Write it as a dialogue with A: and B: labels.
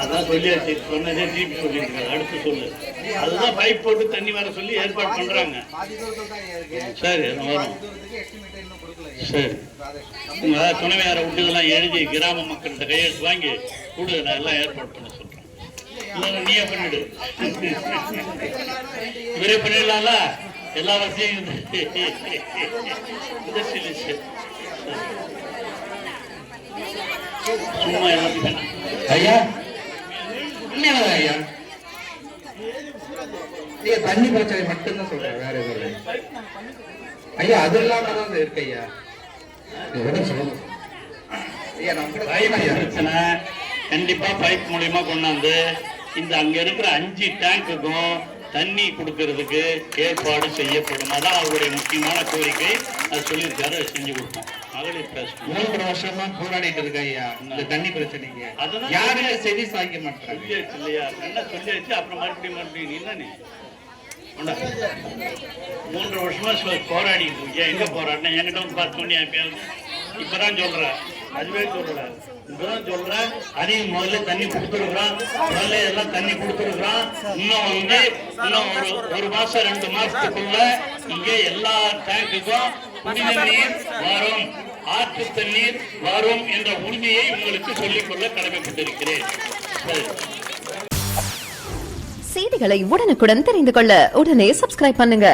A: அதான் சொல்லியாச்சு, சொன்னதே திருப்பி சொல்லியிருக்காங்க. அடுத்து சொல்லு. அதுதான் பைப் போட்டு தண்ணி வர சொல்லி ஏற்பாடு பண்றாங்க. சரி வரும். சரி, துணைவியாரை விட்டுதெல்லாம் எழுதி கிராம மக்கள்கிட்ட கையெழுத்து வாங்கி கொடு, நான் எல்லாம் ஏற்பாடு பண்ண சொல்றேன். இல்லைன்னா நீயே பண்ணிடு. இவரே பண்ணிடலாம்ல எல்லா வசதியும். சும்மா எல்லாத்தையும்
B: ஐயா ஐயா ஐயா தண்ணி பிரச்சனை மட்டும்தான் சொல்றேன், வேற எதுவும் ஐயா. அது இல்லாம தான் இருக்கு ஐயா.
A: பிரச்சனை கண்டிப்பா பைப் மூலியமா கொண்டாந்து இந்த அங்க இருக்கிற 5 டேங்குக்கும் தண்ணி கொடுக்கறதுக்கு ஏற்பாடு செய்யப்படும். அதான் அவருடைய முக்கியமான கோரிக்கை. அது சொல்லியிருக்காரு, செஞ்சு கொடுப்போம். மகளிர் பிரச்சனை
B: 3 வருஷமா போராடிட்டு இருக்க ஐயா இந்த தண்ணி பிரச்சனைக்கு. அதுதான் யாருமே செவி சாய்க்க மாட்டாங்க.
A: சொல்லியாச்சு இல்லையா? என்ன சொல்லியாச்சு, அப்புறம் மறுபடியும் நீ என்ன நீ 3 வருஷமா போராடிட்டு இருக்கேன். எங்க போராடின என்கிட்ட வந்து பார்த்து பண்ணி இப்பதான் சொல்ற, அதுவே சொல்ற, இப்பதான் சொல்ற. அதையும் முதல்ல தண்ணி கொடுத்துருக்குறான், முதல்ல எல்லாம் தண்ணி கொடுத்துருக்குறான். இன்னும் வந்து இன்னும் ஒரு மாசம் 2 மாசத்துக்குள்ள இங்கே எல்லா டேங்குக்கும் குடிநீர் வரும், ஆற்று தண்ணீர் வரும் என்ற உறுதியை உங்களுக்கு சொல்லிக்கொள்ள கடமைப்பட்டிருக்கிறேன்.
C: செய்திகளை உடனுக்குடன் தெரிந்து கொள்ள உடனே சப்ஸ்கிரைப் பண்ணுங்க.